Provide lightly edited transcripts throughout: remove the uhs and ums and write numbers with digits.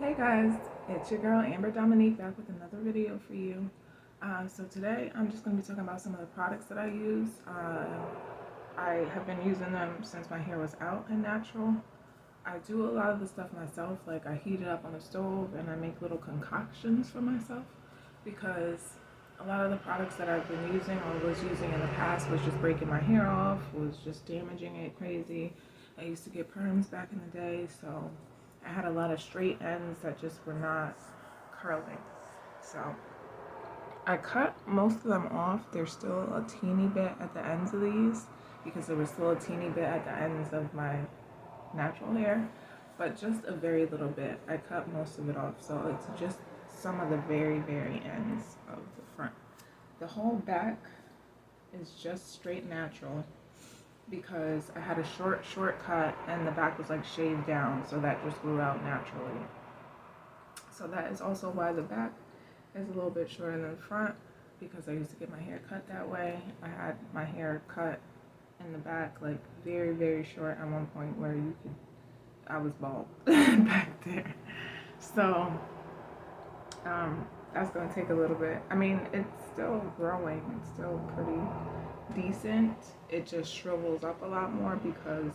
Hey guys, it's your girl Amber Dominique back with another video for you. So today I'm just going to be talking about some of the products that I use. I have been using them since my hair was out and natural. I do a lot of the stuff myself, like I heat it up on the stove and I make little concoctions for myself because a lot of the products that I've been using or was using in the past was just breaking my hair off, was just damaging it crazy. I used to get perms back in the day, so I had a lot of straight ends that just were not curling. So I cut most of them off. There's still a teeny bit at the ends of these because there was still a teeny bit at the ends of my natural hair, but just a very little bit. I cut most of it off, so it's just some of the very ends of the front. The whole back is just straight natural because I had a short cut and the back was like shaved down, so that just grew out naturally. So that is also why the back is a little bit shorter than the front, because I used to get my hair cut that way. I had my hair cut in the back like very short at one point where I was bald back there. So that's gonna take a little bit. I mean, it's still growing. It's still pretty decent. It just shrivels up a lot more because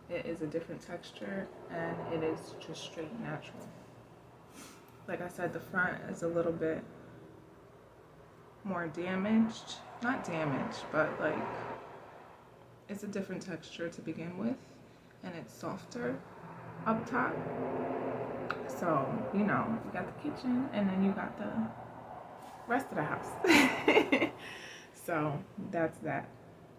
it is a different texture and it is just straight natural. Like I said, the front is a little bit more damaged. Not damaged, but like it's a different texture to begin with and it's softer up top. So, you got the kitchen and then you got the rest of the house. So that's that.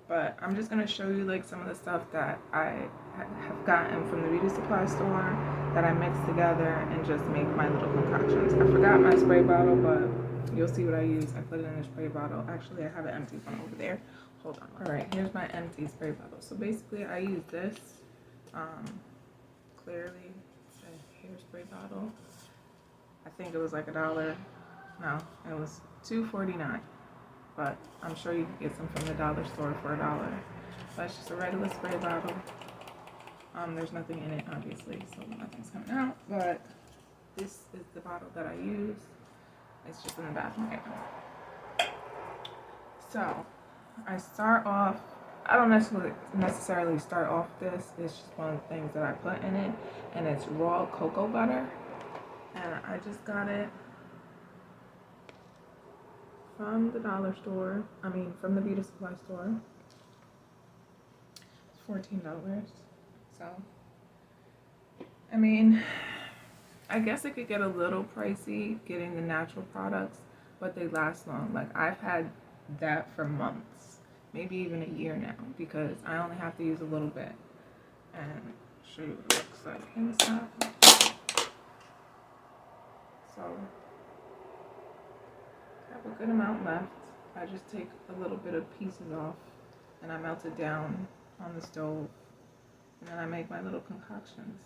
But I'm just gonna show you like some of the stuff that I have gotten from the beauty supply store that I mix together and just make my little concoctions. I forgot my spray bottle, but you'll see what I use. I put it in a spray bottle. Actually, I have an empty one over there. Hold on. All right, here's my empty spray bottle. So basically, I use this. Clearly, it's a hairspray bottle. I think it was like $1. No, it was $2.49. But I'm sure you can get some from the dollar store for $1. But it's just a regular spray bottle. There's nothing in it, obviously, so nothing's coming out. But this is the bottle that I use. It's just in the bathroom right now. So I start off. I don't necessarily start off this. It's just one of the things that I put in it, and it's raw cocoa butter. And I just got it from the dollar store. From the beauty supply store. It's $14. So, I guess it could get a little pricey getting the natural products, but they last long. Like, I've had that for months, maybe even a year now, because I only have to use a little bit. And I'll show you what it looks like inside. So, I have a good amount left. I just take a little bit of pieces off and I melt it down on the stove, and then I make my little concoctions.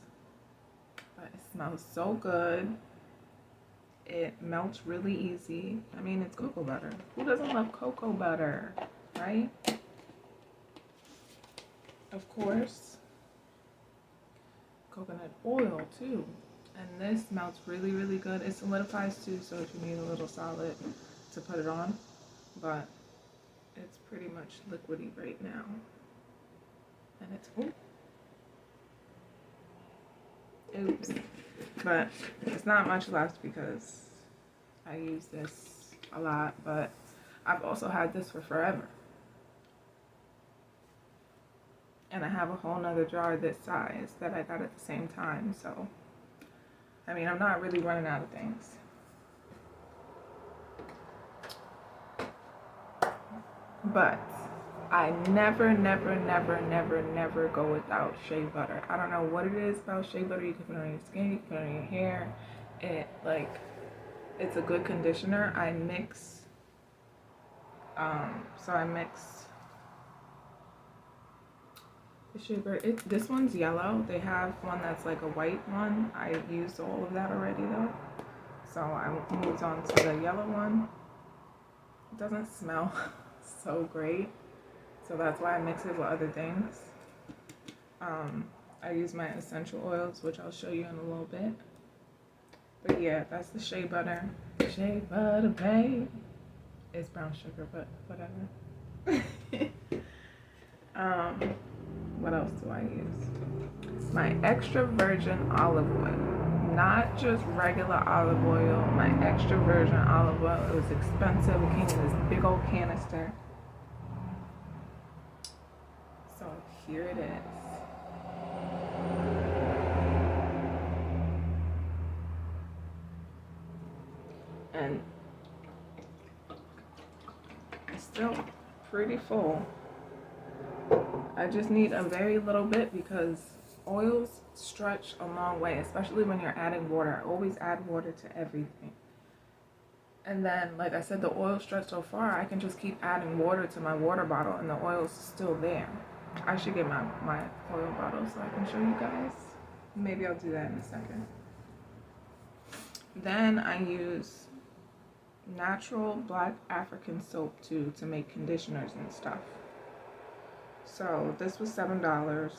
But it smells so good. It melts really easy. It's cocoa butter. Who doesn't love cocoa butter, right? Of course, coconut oil too. And this melts really good. It solidifies too, so if you need a little solid to put it on. But it's pretty much liquidy right now. And it's oops. But it's not much left because I use this a lot, but I've also had this for forever. And I have a whole nother jar this size that I got at the same time, so I'm not really running out of things. But I never go without shea butter. I don't know what it is about shea butter. You can put it on your skin, you can put it on your hair. It's a good conditioner. I mix the shea butter. This one's yellow. They have one that's like a white one. I used all of that already though. So I moved on to the yellow one. It doesn't smell so great, so that's why I mix it with other things. I use my essential oils, which I'll show you in a little bit. But yeah, that's the shea butter. Shea butter, babe. It's brown sugar, but whatever. um, what else do I use? My extra virgin olive oil. Not just regular olive oil, my extra virgin olive oil. It was expensive. It came in this big old canister. So here it is. And it's still pretty full. I just need a very little bit because oils stretch a long way, especially when you're adding water. I always add water to everything. And then, like I said, the oil stretched so far, I can just keep adding water to my water bottle and the oil's still there. I should get my oil bottle so I can show you guys. Maybe I'll do that in a second. Then I use natural black African soap too to make conditioners and stuff. So this was $7.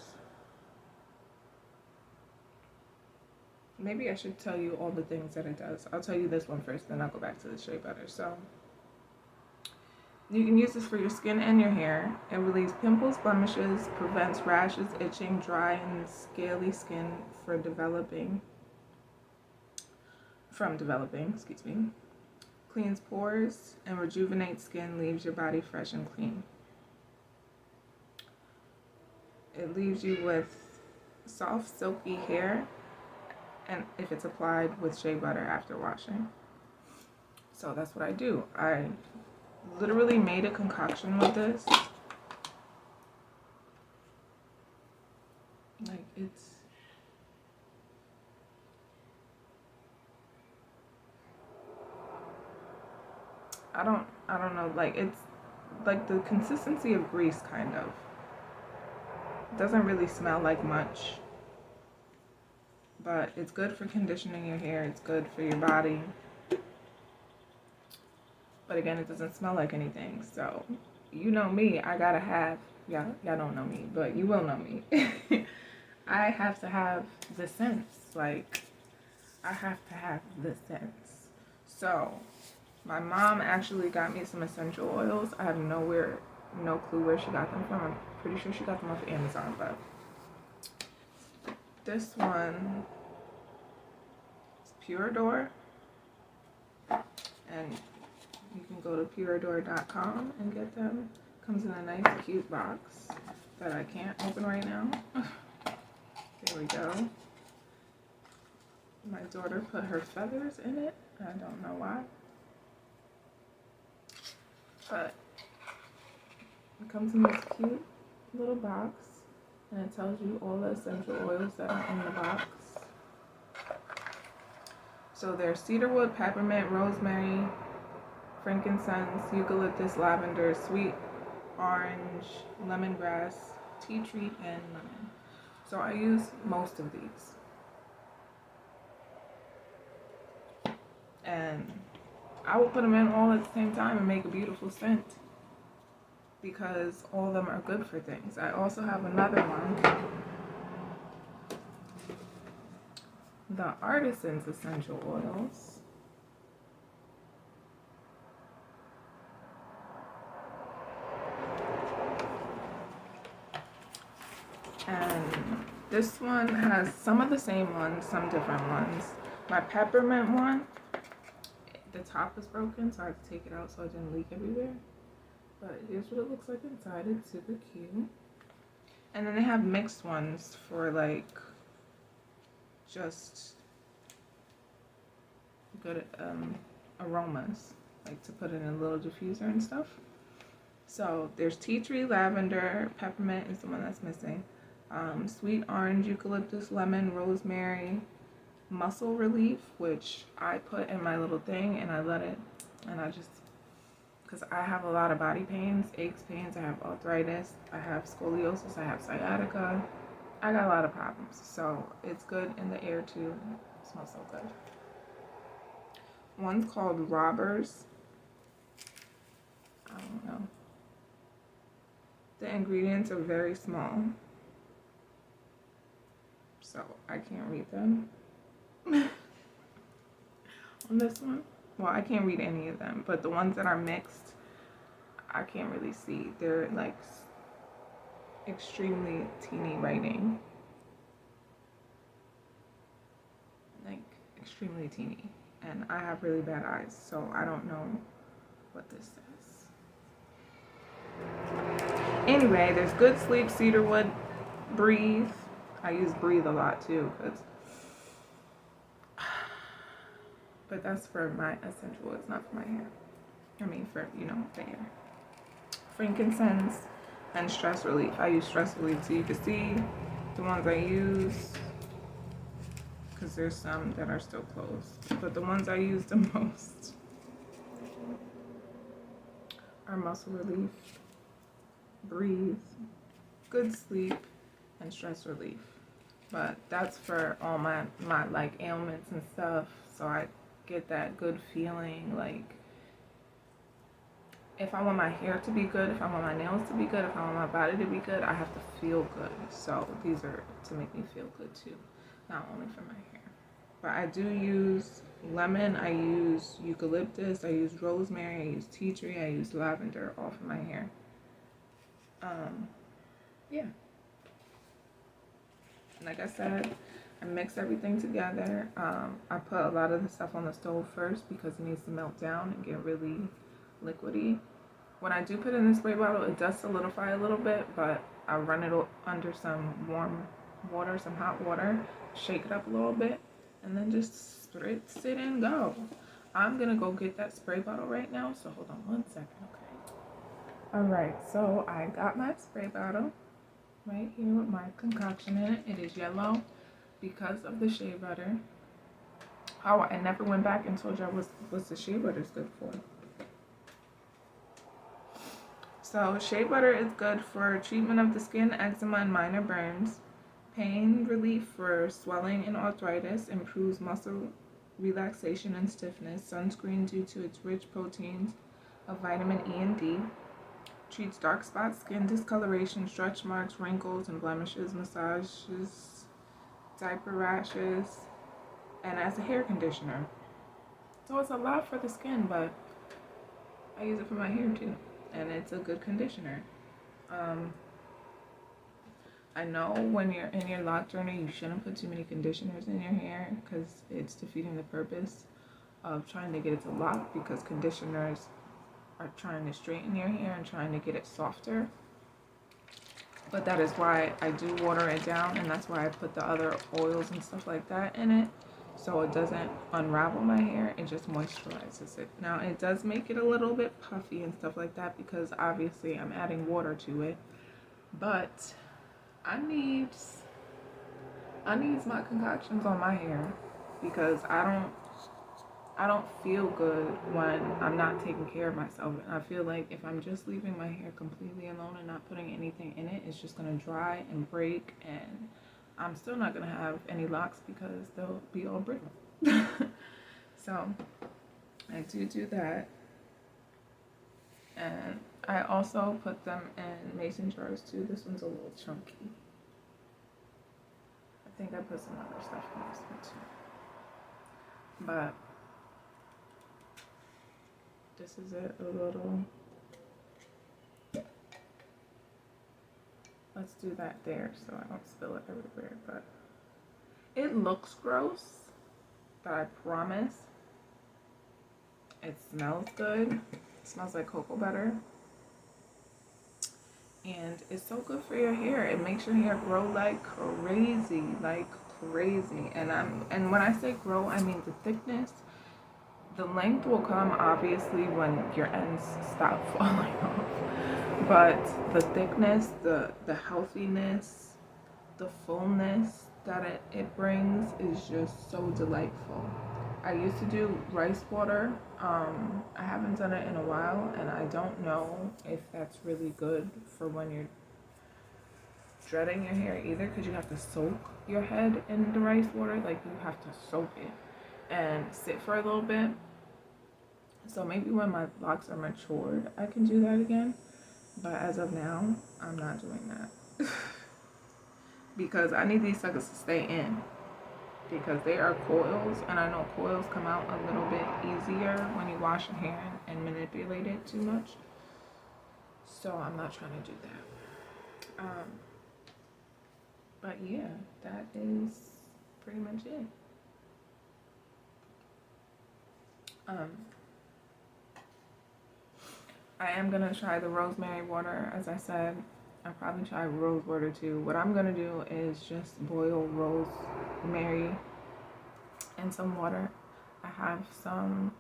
Maybe I should tell you all the things that it does. I'll tell you this one first, then I'll go back to the shea butter. So you can use this for your skin and your hair. It relieves pimples, blemishes, prevents rashes, itching, dry, and scaly skin from developing. Excuse me. Cleans pores and rejuvenates skin, leaves your body fresh and clean. It leaves you with soft, silky hair, and if it's applied with shea butter after washing. So that's what I do. I literally made a concoction with this. Like it's I don't know, like it's like the consistency of grease kind of. It doesn't really smell like much. But it's good for conditioning your hair, it's good for your body. But again, it doesn't smell like anything. So, you know me, I gotta have, y'all don't know me, but you will know me. I have to have the scents. Like, I have to have the scents. So, my mom actually got me some essential oils. I have no clue where she got them from. I'm pretty sure she got them off Amazon, but this one is Pure Door, and you can go to puredor.com and get them. Comes in a nice cute box that I can't open right now. There we go. My daughter put her feathers in it. I don't know why. But it comes in this cute little box, and it tells you all the essential oils that are in the box. So there's cedarwood, peppermint, rosemary, frankincense, eucalyptus, lavender, sweet orange, lemongrass, tea tree, and lemon. So I use most of these. And I will put them in all at the same time and make a beautiful scent, because all of them are good for things. I also have another one, the Artisan's Essential Oils. And this one has some of the same ones, some different ones. My peppermint one, the top is broken, so I had to take it out so it didn't leak everywhere. But here's what it looks like inside. It's super cute. And then they have mixed ones for like just good aromas, like to put in a little diffuser and stuff. So there's tea tree, lavender, peppermint is the one that's missing. Sweet orange, eucalyptus, lemon, rosemary, muscle relief, which I put in my little thing, and I let it, and I just, because I have a lot of body pains, aches, pains, I have arthritis, I have scoliosis, I have sciatica, I got a lot of problems, so it's good in the air too. It smells so good. One's called Robbers. I don't know. The ingredients are very small, so I can't read them. this one. Well, I can't read any of them, but the ones that are mixed, I can't really see. They're like extremely teeny writing. Like extremely teeny. And I have really bad eyes, so I don't know what this says. Anyway, there's Good Sleep, Cedarwood, Breathe. I use Breathe a lot too, but that's for my essential. It's not for my hair. I mean, for, you know, the hair. Frankincense and Stress Relief. I use Stress Relief so you can see the ones I use, because there's some that are still closed. But the ones I use the most are Muscle Relief, Breathe, Good Sleep, and Stress Relief. But that's for all my like ailments and stuff, so I get that good feeling. Like if I want my hair to be good, if I want my nails to be good, if I want my body to be good, I have to feel good. So these are to make me feel good too, not only for my hair. But I do use lemon, I use eucalyptus, I use rosemary, I use tea tree, I use lavender, all for my hair. Yeah. Like I said, I mix everything together. I put a lot of the stuff on the stove first because it needs to melt down and get really liquidy. When I do put it in the spray bottle, it does solidify a little bit, but I run it under some warm water, some hot water, shake it up a little bit, and then just spritz it and go. I'm gonna go get that spray bottle right now, so hold on one second, okay? Alright, so I got my spray bottle right here with my concoction in it. It is yellow because of the shea butter. Oh, I never went back and told you what the shea butter is good for. So shea butter is good for treatment of the skin, eczema, and minor burns. Pain relief for swelling and arthritis. Improves muscle relaxation and stiffness. Sunscreen due to its rich proteins of vitamin E and D. Treats dark spots, skin discoloration, stretch marks, wrinkles, and blemishes. Massages, diaper rashes, and as a hair conditioner. So it's a lot for the skin, but I use it for my hair too. And it's a good conditioner. I know when you're in your lock journey, you shouldn't put too many conditioners in your hair because it's defeating the purpose of trying to get it to lock, because conditioners are trying to straighten your hair and trying to get it softer. But that is why I do water it down, and that's why I put the other oils and stuff like that in it, so it doesn't unravel my hair, it just moisturizes it. Now it does make it a little bit puffy and stuff like that because obviously I'm adding water to it, but I needs my concoctions on my hair because I don't feel good when I'm not taking care of myself. And I feel like if I'm just leaving my hair completely alone and not putting anything in it, it's just gonna dry and break, and I'm still not gonna have any locks because they'll be all brittle. So I do that. And I also put them in mason jars too. This one's a little chunky. I think I put some other stuff in this one too. But this is it, a little. Let's do that there so I don't spill it everywhere. But it looks gross, but I promise it smells good. It smells like cocoa butter. And it's so good for your hair. It makes your hair grow like crazy, And when I say grow, I mean the thickness. The length will come obviously when your ends stop falling off. But the thickness, the healthiness, the fullness that it brings is just so delightful. I used to do rice water. I haven't done it in a while, and I don't know if that's really good for when you're dreading your hair either, because you have to soak your head in the rice water. Like, you have to soak it and sit for a little bit. So maybe when my locks are matured, I can do that again. But as of now, I'm not doing that. Because I need these suckers to stay in. because they are coils, and I know coils come out a little bit easier when you wash your hair and manipulate it too much. So I'm not trying to do that. But yeah, that is pretty much it. I am gonna try the rosemary water. As I said, I'll probably try rose water too. What I'm gonna do is just boil rosemary in some water. I have some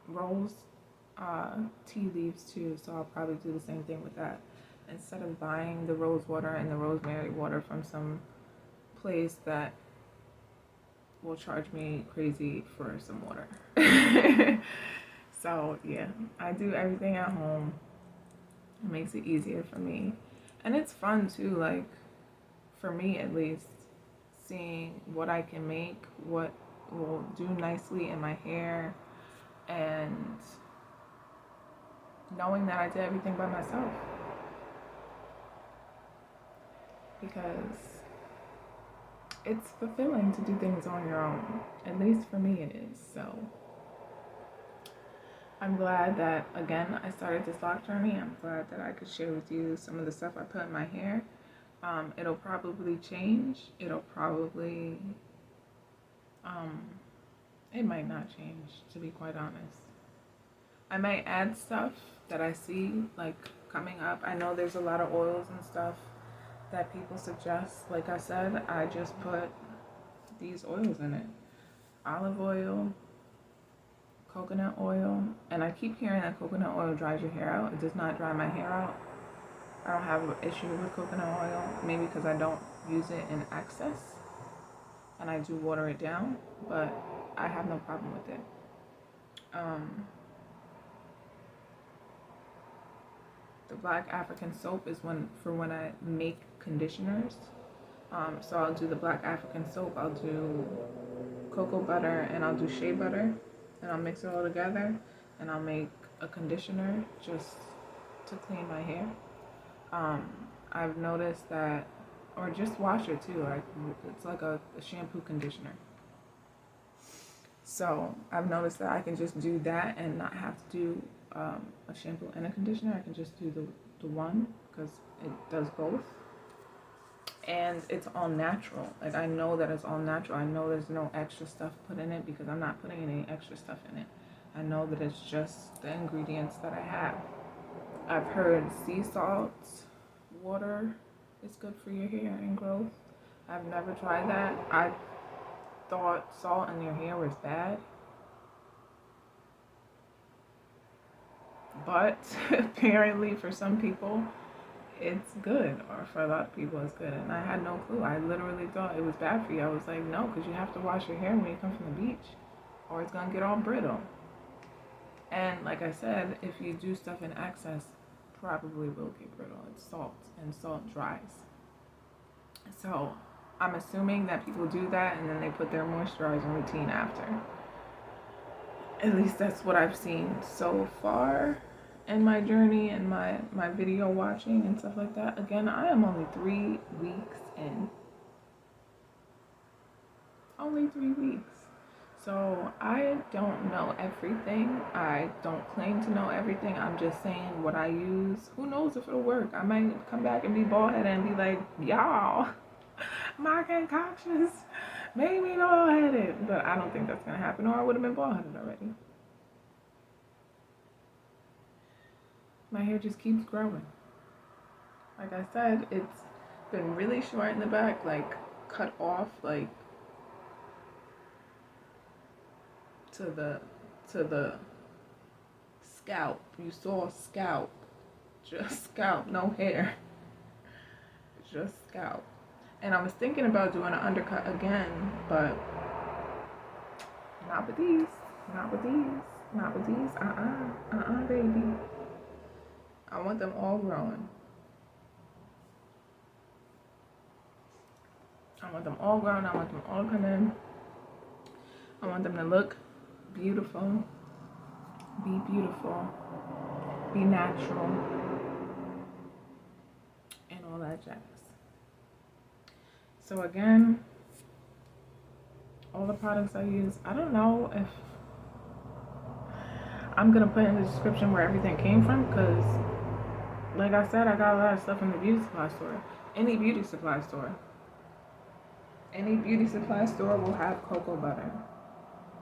rose tea leaves too, so I'll probably do the same thing with that. Instead of buying the rose water and the rosemary water from some place that will charge me crazy for some water. So yeah, I do everything at home. It makes it easier for me, and it's fun too, like for me at least, seeing what I can make, what will do nicely in my hair, and knowing that I did everything by myself, because it's fulfilling to do things on your own. At least for me it is. So I'm glad that, again, I started this lock journey. I'm glad that I could share with you some of the stuff I put in my hair. It'll probably change. It'll probably, it might not change, to be quite honest. I might add stuff that I see, like, coming up. I know there's a lot of oils and stuff that people suggest. Like I said, I just put these oils in it. Olive oil, coconut oil, and I keep hearing that coconut oil dries your hair out. It does not dry my hair out. I don't have an issue with coconut oil, maybe because I don't use it in excess and I do water it down, but I have no problem with it. The black African soap is for when I make conditioners. So I'll do the black African soap, I'll do cocoa butter, and I'll do shea butter, and I'll mix it all together, and I'll make a conditioner just to clean my hair. I've noticed that, or just wash it too, like it's like a shampoo conditioner. So I've noticed that I can just do that and not have to do a shampoo and a conditioner. I can just do the one, because it does both. And it's all natural. Like, I know that it's all natural. I know there's no extra stuff put in it because I'm not putting any extra stuff in it. I know that it's just the ingredients that I have. I've heard sea salt water is good for your hair and growth. I've never tried that. I thought salt in your hair was bad, but apparently for some people it's good, or for a lot of people it's good, and I had no clue. I literally thought it was bad for you. I was like, no, because you have to wash your hair when you come from the beach, or it's gonna get all brittle. And like I said, if you do stuff in excess, probably will get brittle. It's salt, and salt dries. So I'm assuming that people do that and then they put their moisturizing routine after. At least that's what I've seen so far in my journey and my video watching and stuff like that. Again, I am only 3 weeks in. Only 3 weeks. So I don't know everything. I don't claim to know everything. I'm just saying what I use. Who knows if it'll work? I might come back and be bald-headed and be like, y'all, my concoctions made me bald-headed. But I don't think that's going to happen, or I would have been bald-headed already. My hair just keeps growing. Like I said, it's been really short in the back, like cut off, like to the scalp. You saw scalp, just scalp, no hair, just scalp. And I was thinking about doing an undercut again, but not with these, not with these, not with these. Baby. I want them all growing. I want them all grown. I want them all to come in. I want them to look beautiful, be beautiful, be natural, and all that jazz. So again, all the products I use. I don't know if I'm gonna put in the description where everything came from, because like I said, I got a lot of stuff from the beauty supply store. Any beauty supply store. Any beauty supply store will have cocoa butter,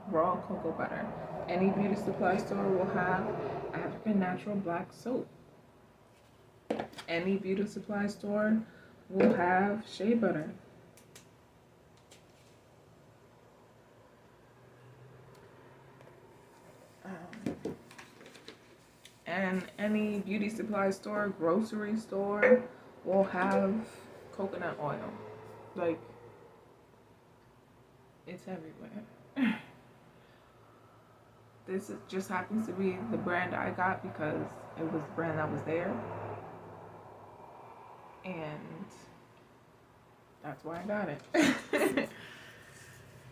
raw cocoa butter. Any beauty supply store will have African natural black soap. Any beauty supply store will have shea butter. And any beauty supply store, grocery store will have coconut oil. Like, it's everywhere. This just happens to be the brand I got because it was the brand that was there. And that's why I got it.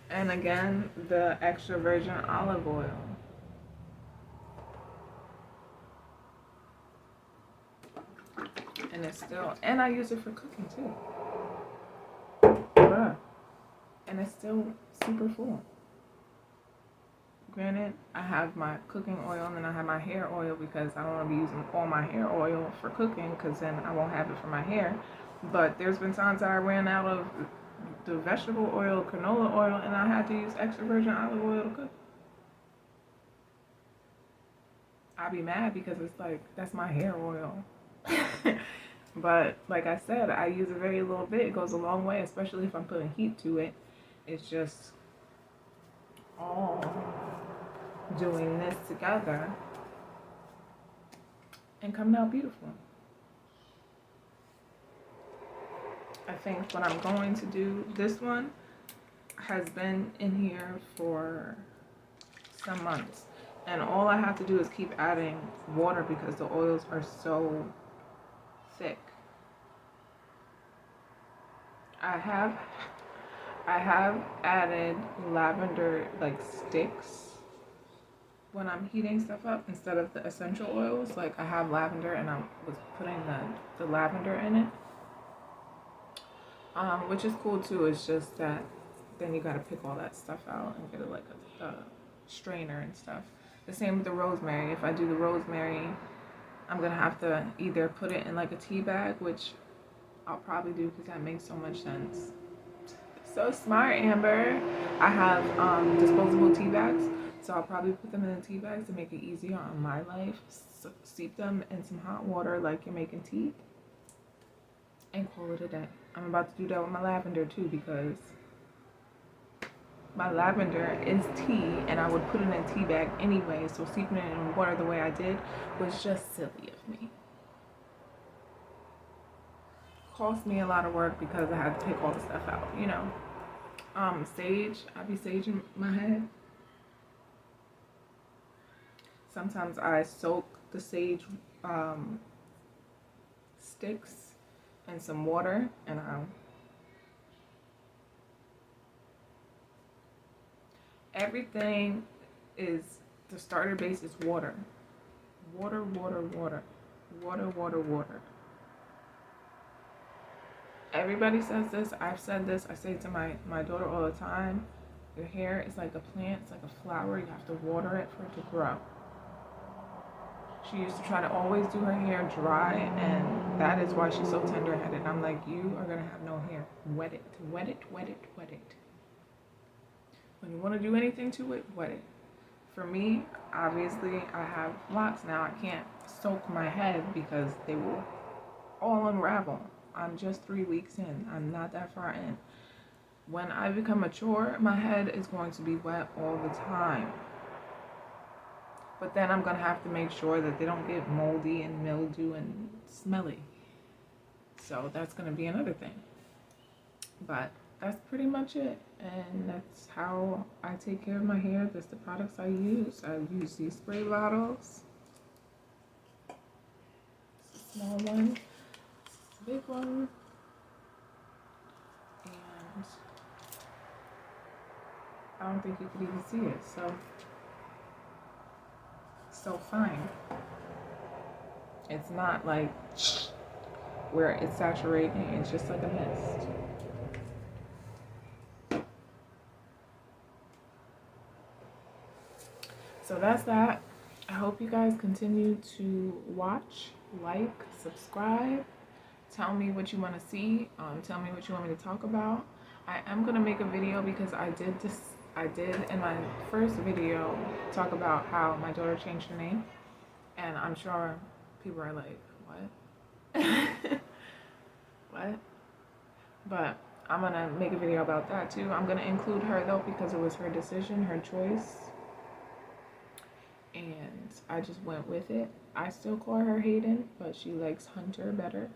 And again, the extra virgin olive oil. And it's still, and I use it for cooking too. And it's still super full. Granted, I have my cooking oil and then I have my hair oil because I don't want to be using all my hair oil for cooking because then I won't have it for my hair. But there's been times I ran out of the vegetable oil, canola oil, and I had to use extra virgin olive oil to cook. I'd be mad because it's like, that's my hair oil. But like I said, I use a very little bit. It goes a long way, especially if I'm putting heat to it. It's just all doing this together and coming out beautiful. I think what I'm going to do, this one has been in here for some months, and all I have to do is keep adding water because the oils are so thick. I have added lavender like sticks when I'm heating stuff up instead of the essential oils. Like, I have lavender and I was putting the lavender in it, which is cool too. It's just that then you gotta pick all that stuff out and get it like a strainer and stuff. The same with the rosemary. If I do the rosemary, I'm gonna have to either put it in like a tea bag, which I'll probably do because that makes so much sense. So smart, Amber. I have disposable tea bags, so I'll probably put them in the tea bags to make it easier on my life. Steep them in some hot water like you're making tea, and call it a day. I'm about to do that with my lavender too because my lavender is tea, and I would put it in a tea bag anyway. So steeping it in water the way I did was just silly of me. Cost me a lot of work because I had to pick all the stuff out, you know. Sage, I be saging my head. Sometimes I soak the sage sticks in some water, and everything is, the starter base is water. Water, water, water. Water, water, water. Everybody says this. I've said this. I say it to my daughter all the time. Your hair is like a plant. It's like a flower. You have to water it for it to grow. She used to try to always do her hair dry, and that is why she's so tender-headed. I'm like, you are going to have no hair. Wet it. Wet it, wet it, wet it. When you want to do anything to it, wet it. For me, obviously, I have locks now. I can't soak my head because they will all unravel. I'm just 3 weeks in. I'm not that far in. When I become mature, my head is going to be wet all the time. But then I'm going to have to make sure that they don't get moldy and mildew and smelly. So that's going to be another thing. But that's pretty much it. And that's how I take care of my hair. That's the products I use. I use these spray bottles. Small one. Big one, and I don't think you could even see it, so fine. It's not like where it's saturating, it's just like a mist. So that's that. I hope you guys continue to watch, like, subscribe. Tell me what you want to see. Tell me what you want me to talk about. I am gonna make a video because I did in my first video talk about how my daughter changed her name, and I'm sure people are like, what? What? But I'm gonna make a video about that too. I'm gonna include her though because it was her decision, her choice, and I just went with it. I still call her Hayden, but she likes Hunter better.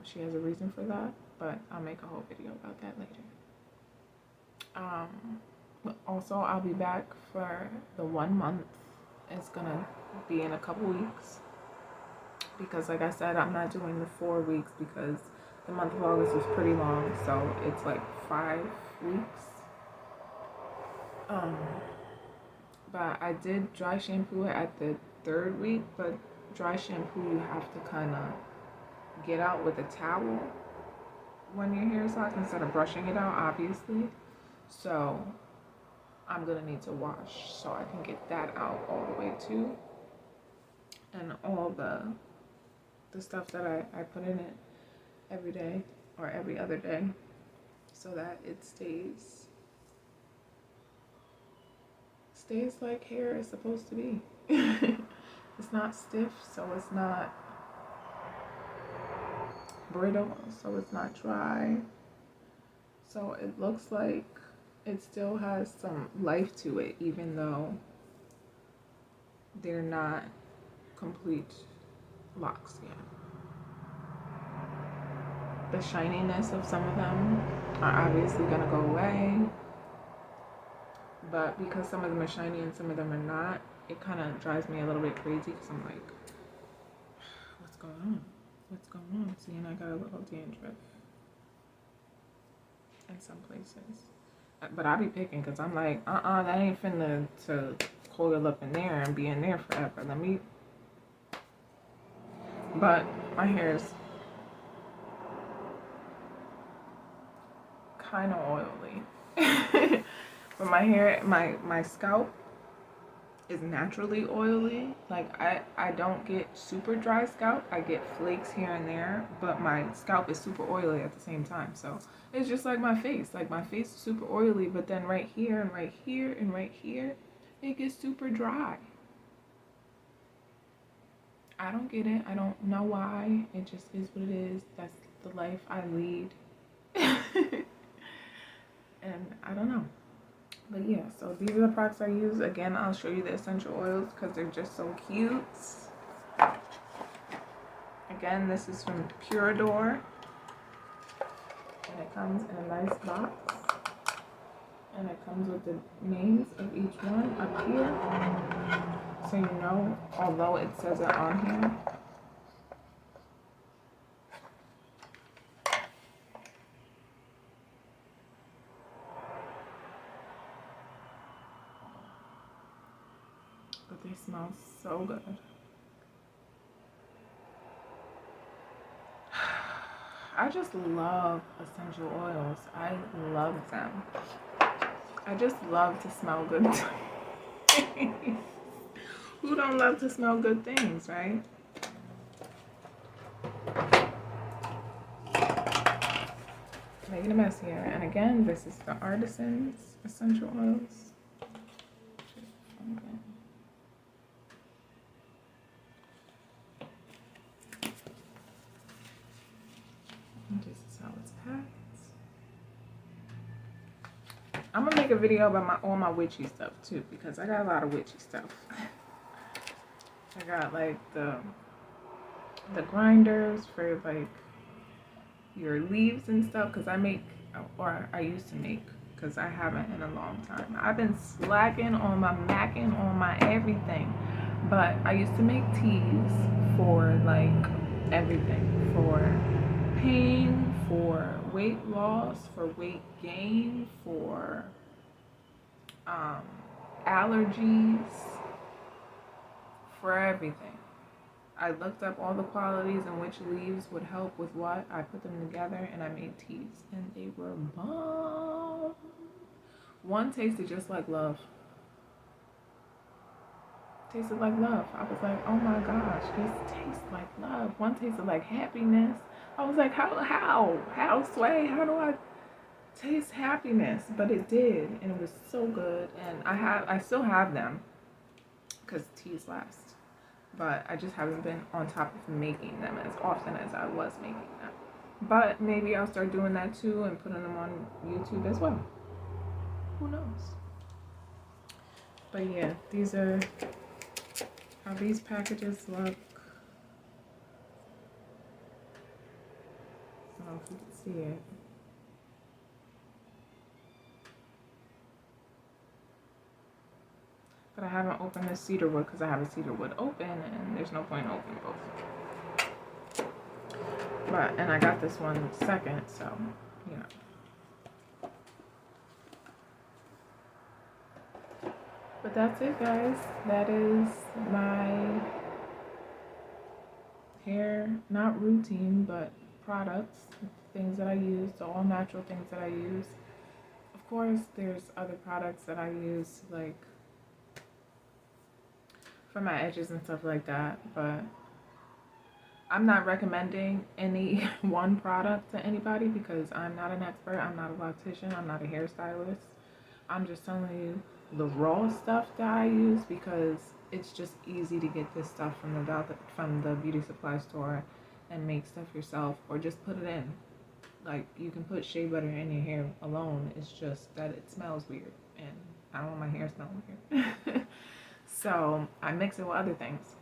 She has a reason for that, but I'll make a whole video about that later. Also, I'll be back for the 1 month. It's gonna be in a couple weeks because, like I said, I'm not doing the 4 weeks because the month of August was pretty long, so it's like 5 weeks. But I did dry shampoo it at the 3rd week, but dry shampoo you have to kind of get out with a towel when your hair is hot instead of brushing it out, obviously. So I'm gonna need to wash so I can get that out all the way too, and all the stuff that I put in it every day or every other day so that it stays like hair is supposed to be. It's not stiff, so it's not brittle, so it's not dry, so it looks like it still has some life to it, even though they're not complete locks yet. The shininess of some of them are obviously gonna go away, but because some of them are shiny and some of them are not, it kind of drives me a little bit crazy because I'm like, what's going on? What's going on? See, and I got a little dandruff in some places. But I be picking because I'm like, that ain't finna to coil up in there and be in there forever. Let me. But my hair is kind of oily. But my hair, my scalp is naturally oily. Like I don't get super dry scalp. I get flakes here and there, but my scalp is super oily at the same time. So it's just like my face. Like my face is super oily, but then right here and right here and right here, it gets super dry. I don't get it. I don't know why. It just is what it is. That's the life I lead. And I don't know. But yeah, so these are the products I use. Again, I'll show you the essential oils because they're just so cute. Again, this is from Purador. And it comes in a nice box. And it comes with the names of each one up here. So you know, although it says it on here. But they smell so good. I just love essential oils. I love them. I just love to smell good. Who don't love to smell good things, right? Making a mess here. And again, this is the Artisan's essential oils. This is how it's packed. I'm gonna make a video about all my witchy stuff too, because I got a lot of witchy stuff. I got like the grinders for like your leaves and stuff, because I make, or I used to make, because I haven't in a long time. I've been slacking on my macking on my everything, but I used to make teas for like everything, for pain, for weight loss, for weight gain, for allergies, for everything. I looked up all the qualities and which leaves would help with what. I put them together and I made teas, and they were bomb. One tasted just like love. tasted like love. I was like, oh my gosh, this tastes like love. One tasted like happiness. I was like, how, Sway? How do I taste happiness? But it did, and it was so good. And I still have them because teas last. But I just haven't been on top of making them as often as I was making them. But maybe I'll start doing that too and putting them on YouTube as well. Who knows? But yeah, these are how these packages look. I don't know if you can see it. But I haven't opened the cedarwood because I have a cedarwood open and there's no point in opening both. And I got this one second, so, you know. But that's it, guys. That is my hair, not routine, but products, things that I use, the all natural things that I use. Of course, there's other products that I use, like for my edges and stuff like that, but I'm not recommending any one product to anybody because I'm not an expert, I'm not a beautician, I'm not a hairstylist. I'm just telling you the raw stuff that I use because it's just easy to get this stuff from the beauty supply store and make stuff yourself, or just put it in. Like, you can put shea butter in your hair alone. It's just that it smells weird, and I don't want my hair smelling weird. So I mix it with other things.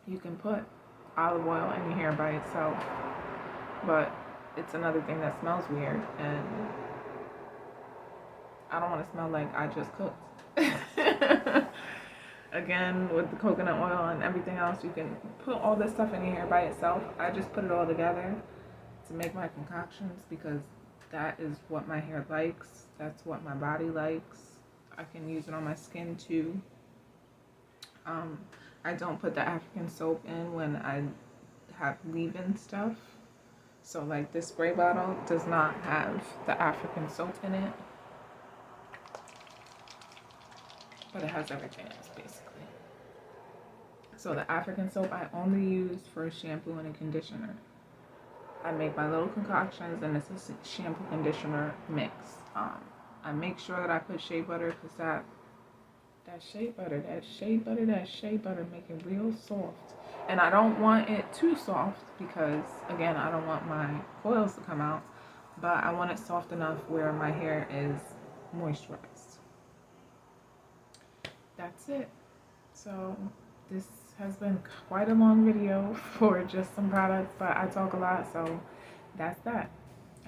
You can put olive oil in your hair by itself, but it's another thing that smells weird, and I don't want to smell like I just cooked. Again, with the coconut oil and everything else, you can put all this stuff in your hair by itself. I just put it all together to make my concoctions because that is what my hair likes. That's what my body likes. I can use it on my skin too. I don't put the African soap in when I have leave-in stuff. So like this spray bottle does not have the African soap in it. But it has everything else basically. So the African soap I only use for a shampoo and a conditioner. I make my little concoctions and it's a shampoo conditioner mix. I make sure that I put shea butter because that shea butter make it real soft. And I don't want it too soft because, again, I don't want my coils to come out. But I want it soft enough where my hair is moisturized. That's it. So this has been quite a long video for just some products, but I talk a lot, so that's that.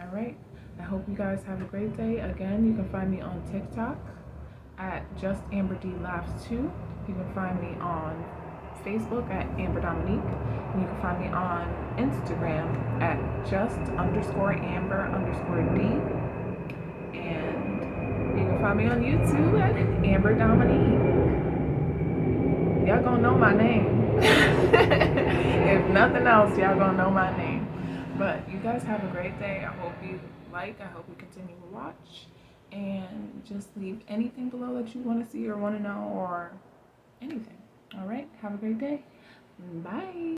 All right. I hope you guys have a great day. Again, you can find me on TikTok at Just Amber D Laughs 2. You can find me on Facebook at Amber Dominique. And you can find me on Instagram at just_Amber_D. And you can find me on YouTube at Amber Dominique. Y'all gonna know my name. If nothing else, y'all gonna know my name. But you guys have a great day. I hope you I hope you continue to watch. And just leave anything below that you want to see or want to know or anything. All right. Have a great day. Bye.